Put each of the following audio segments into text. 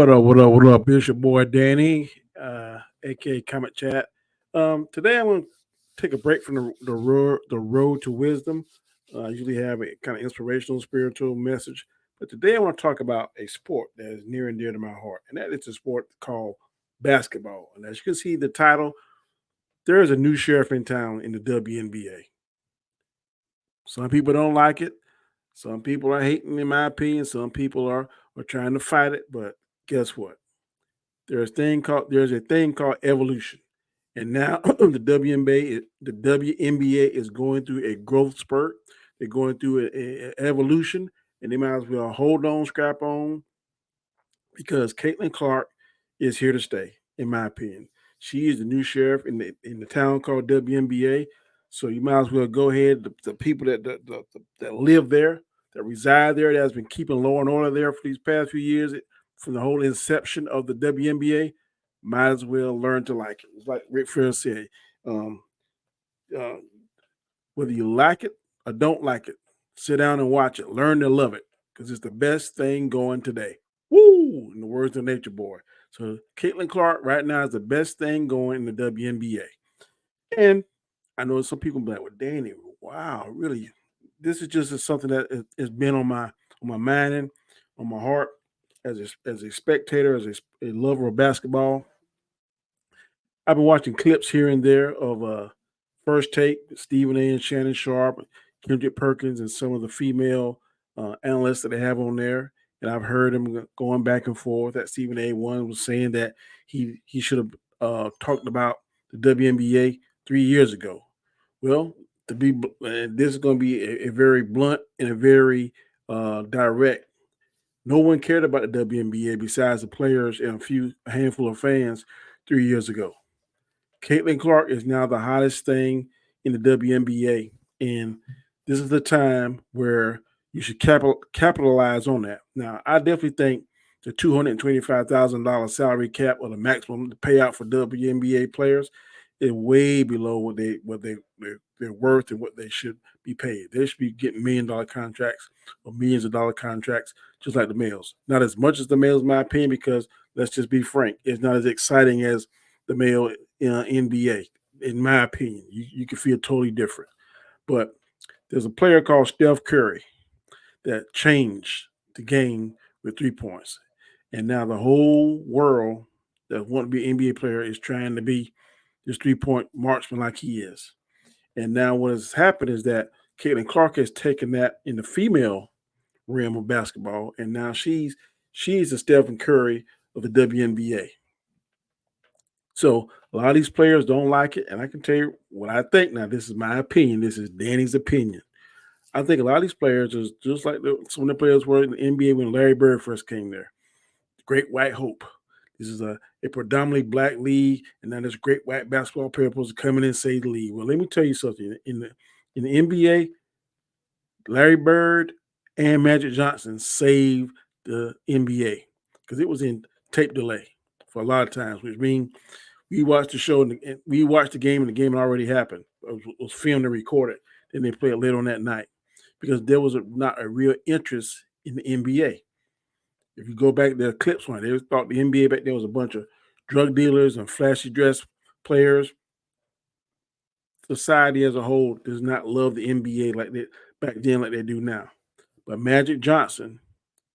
What up? What up? What up? It's your boy Danny, aka Comet Chat. Today I'm going to take a break from the road to wisdom. I usually have a kind of inspirational, spiritual message, but today I want to talk about a sport that is near and dear to my heart, and that is a sport called basketball. And as you can see, the title, there is a new sheriff in town in the WNBA. Some people don't like it. Some people are hating, in my opinion. Some people are trying to fight it, but guess what? There's a thing called evolution, and now the WNBA is going through a growth spurt. They're going through a evolution, and they might as well hold on, scrap on, because Caitlin Clark is here to stay. In my opinion, she is the new sheriff in the town called WNBA. So you might as well go ahead. The people that live there, that reside there, that has been keeping law and order there for these past few years, from the whole inception of the WNBA, might as well learn to like it. It's like Rick Flair said, um, uh, whether you like it or don't like it, sit down and watch it. Learn to love it because it's the best thing going today. Woo! In the words of Nature Boy. So Caitlin Clark right now is the best thing going in the WNBA. And I know some people be like, "Well, Danny, wow, really? This is just something that has been on my mind and on my heart as a spectator, as a lover of basketball. I've been watching clips here and there of First Take, Stephen A. and Shannon Sharp, Kendrick Perkins, and some of the female analysts that they have on there. And I've heard them going back and forth. That Stephen A. one was saying that he should have talked about the WNBA 3 years ago. Well, this is going to be a very blunt and a very direct. No one cared about the WNBA besides the players and a handful of fans 3 years ago. Caitlin Clark is now the hottest thing in the WNBA, and this is the time where you should capitalize on that. Now, I definitely think the $225,000 salary cap or the maximum payout for WNBA players is way below what they're worth and what they should be paid. They should be getting $1 million contracts or millions of dollar contracts, just like the males. Not as much as the males, in my opinion, because let's just be frank, it's not as exciting as the male NBA. In my opinion, you can feel totally different. But there's a player called Steph Curry that changed the game with 3 points. And now the whole world that want to be an NBA player is trying to be this 3 point marksman like he is. And now what has happened is that Caitlin Clark has taken that in the female realm of basketball, and now she's the Stephen Curry of the WNBA. So a lot of these players don't like it, and I can tell you what I think. Now, this is my opinion. This is Danny's opinion. I think a lot of these players is just like some of the players were in the NBA when Larry Bird first came there. Great White Hope. This is a predominantly black league, and now this great white basketball player supposed to come in and save the league. Well, let me tell you something. In the NBA, Larry Bird and Magic Johnson saved the NBA because it was in tape delay for a lot of times, which means we watched the show and we watched the game and the game had already happened. It was filmed and recorded. Then they played it later on that night because there was not a real interest in the NBA. If you go back, there are clips on it. They thought the NBA back then was a bunch of drug dealers and flashy dress players. Society as a whole does not love the NBA like they back then like they do now. But Magic Johnson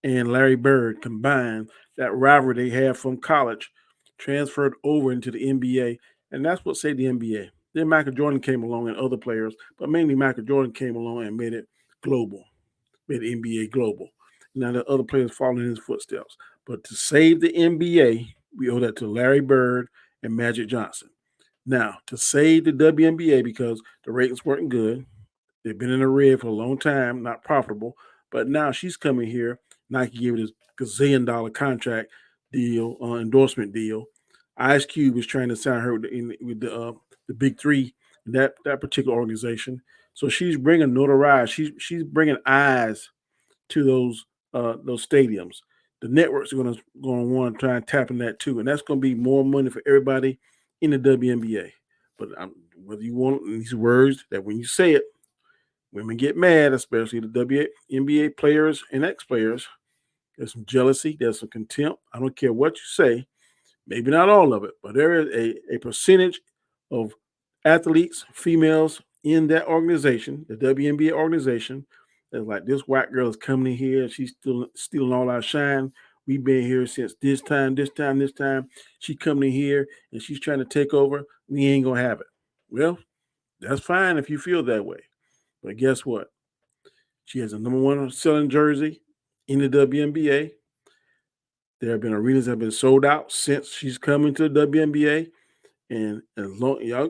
and Larry Bird combined, that rivalry they had from college transferred over into the NBA, and that's what saved the NBA. Then Michael Jordan came along and other players, but mainly Michael Jordan came along and made it global, made the NBA global. Now the other players following in his footsteps. But to save the NBA, we owe that to Larry Bird and Magic Johnson. Now, to save the WNBA because the ratings weren't good, they've been in the red for a long time, not profitable. But now she's coming here. Nike gave it a gazillion-dollar contract deal, endorsement deal. Ice Cube is trying to sign her with the big three, that particular organization. So she's bringing notoriety. She's bringing eyes to those stadiums. The networks are going to want to try and tap in that too, and that's going to be more money for everybody in the WNBA. But whether you want these words that when you say it, women get mad, especially the WNBA players and ex-players. There's some jealousy. There's some contempt. I don't care what you say. Maybe not all of it, but there is a percentage of athletes, females in that organization, the WNBA organization, that's like, this white girl is coming in here and she's still stealing all our shine. We've been here since this time, this time, this time. She coming in here and she's trying to take over. We ain't gonna have it. Well, that's fine if you feel that way. But guess what? She has a number one selling jersey in the WNBA. There have been arenas that have been sold out since she's coming to the WNBA. And as long y'all,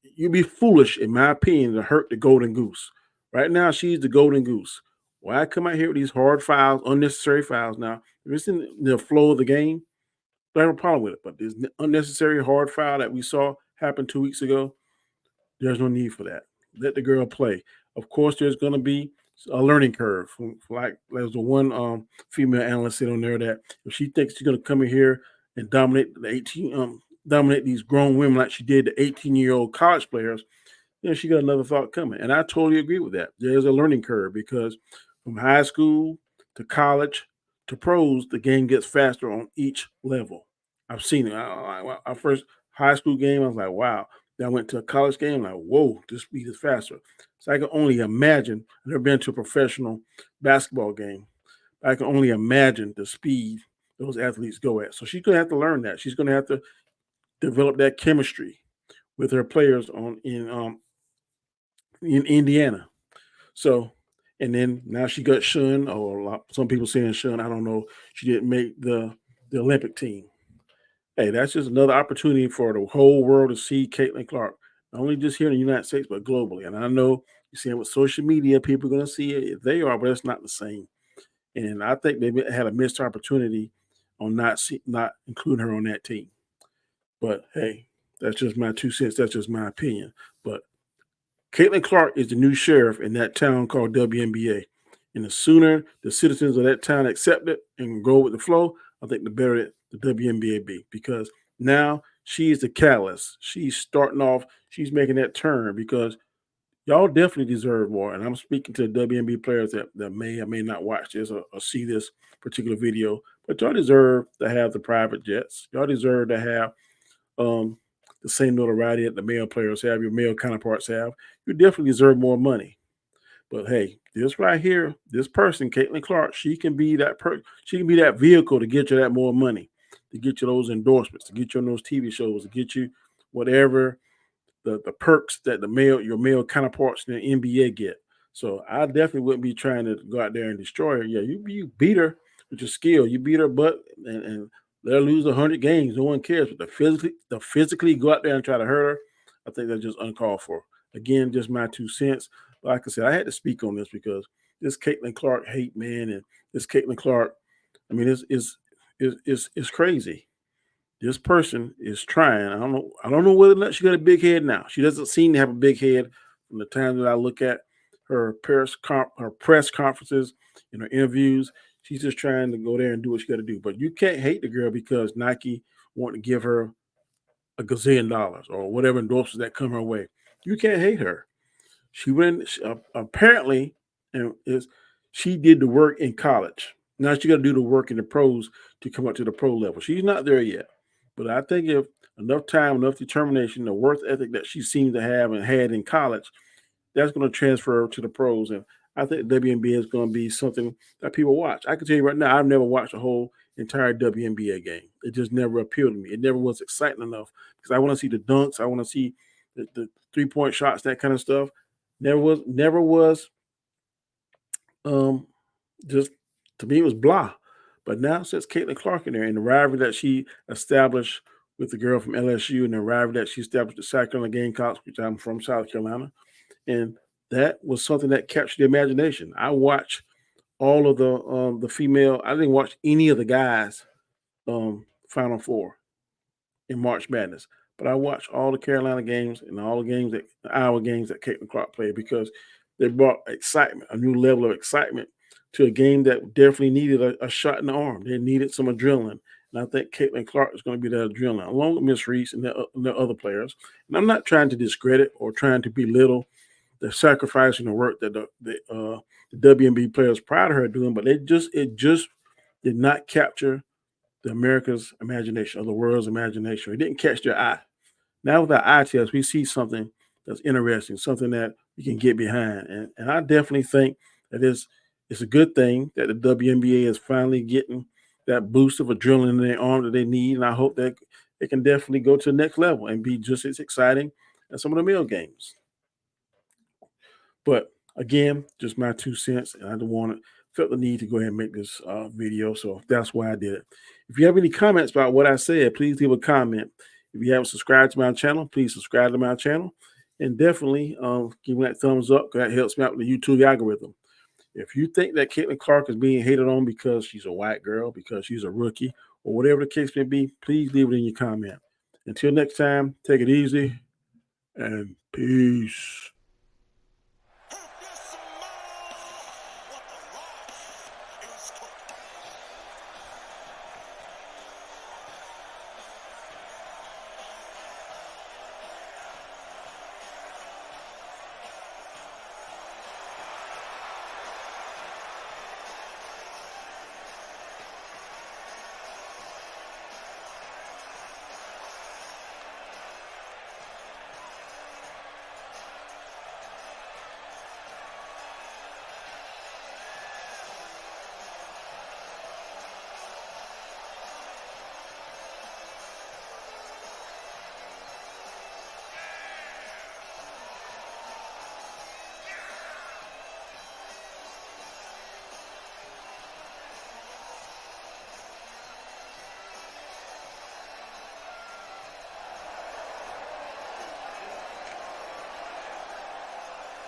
you'd be foolish, in my opinion, to hurt the golden goose. Right now, she's the golden goose. Why come out here with these hard fouls, unnecessary fouls? Now, if it's in the flow of the game, I don't have a problem with it. But this unnecessary hard foul that we saw happen 2 weeks ago, there's no need for that. Let the girl play. Of course, there's going to be a learning curve. Like there's the one female analyst said on there that if she thinks she's going to come in here and dominate the 18, dominate these grown women like she did the 18-year-old college players, she got another thought coming. And I totally agree with that. There's a learning curve because from high school to college to pros, the game gets faster on each level. I've seen it. Our first high school game, I was like, wow. Then I went to a college game, like, whoa, this speed is faster. So I can only imagine. I've never been to a professional basketball game. I can only imagine the speed those athletes go at. So she's going to have to learn that. She's going to have to develop that chemistry with her players in Indiana. So, and then now she got shunned, or some people saying shunned. I don't know. She didn't make the Olympic team. Hey, that's just another opportunity for the whole world to see Caitlin Clark, not only just here in the United States, but globally. And I know you're seeing with social media, people are going to see it. They are, but it's not the same. And I think they had a missed opportunity on not including her on that team. But hey, that's just my 2 cents. That's just my opinion. But Caitlin Clark is the new sheriff in that town called WNBA. And the sooner the citizens of that town accept it and go with the flow, I think the better the WNBA be, because now she's the catalyst. She's starting off, she's making that turn because y'all definitely deserve more. And I'm speaking to the WNBA players that may or may not watch this or see this particular video, but y'all deserve to have the private jets. Y'all deserve to have the same notoriety that the male players have, your male counterparts have. You definitely deserve more money. But hey, this right here, this person, Caitlin Clark, she can be that she can be that vehicle to get you that more money, to get you those endorsements, to get you on those TV shows, to get you whatever the perks that your male counterparts in the NBA get. So I definitely wouldn't be trying to go out there and destroy her. Yeah, you beat her with your skill. You beat her butt and let her lose 100 games. No one cares. But the physically go out there and try to hurt her, I think that's just uncalled for. Again, just my 2 cents. But like I said, I had to speak on this because this Caitlin Clark hate, man, and this Caitlin Clark, I mean, it's crazy. This person is trying. I don't know whether or not she got a big head now. She doesn't seem to have a big head from the time that I look at her press conferences and her interviews. She's just trying to go there and do what she got to do. But you can't hate the girl because Nike want to give her a gazillion dollars or whatever endorsements that come her way. You can't hate her. She went apparently, and she did the work in college. Now she got to do the work in the pros to come up to the pro level. She's not there yet. But I think if enough time, enough determination, the work ethic that she seems to have and had in college, that's going to transfer to the pros. And I think WNBA is going to be something that people watch. I can tell you right now, I've never watched a whole entire WNBA game. It just never appealed to me. It never was exciting enough because I want to see the dunks. I want to see the 3-point shots, that kind of stuff. Never was just, to me, it was blah. But now since Caitlin Clark in there and the rivalry that she established with the girl from LSU and the rivalry that she established at South Carolina Gamecocks, which I'm from South Carolina, and that was something that captured the imagination. I watched all of the female. I didn't watch any of the guys Final Four in March Madness, but I watched all the Carolina games and all the games our games that Caitlin Clark played because they brought excitement, a new level of excitement to a game that definitely needed a shot in the arm. They needed some adrenaline. And I think Caitlin Clark is going to be that adrenaline, along with Miss Reese and the other players. And I'm not trying to discredit or trying to belittle the sacrifice and the work that the WNBA players prior to her doing, but they did not capture the America's imagination or the world's imagination. It didn't catch their eye. Now with our eye test, we see something that's interesting, something that we can get behind. And I definitely think that it's a good thing that the WNBA is finally getting that boost of adrenaline in their arm that they need. And I hope that it can definitely go to the next level and be just as exciting as some of the male games. But again, just my 2 cents, and I don't want to felt the need to go ahead and make this video, so that's why I did it. If you have any comments about what I said, please leave a comment. If you haven't subscribed to my channel, please subscribe to my channel, and definitely give me that thumbs up because that helps me out with the YouTube algorithm. If you think that Caitlin Clark is being hated on because she's a white girl, because she's a rookie, or whatever the case may be, please leave it in your comment. Until next time, take it easy and peace.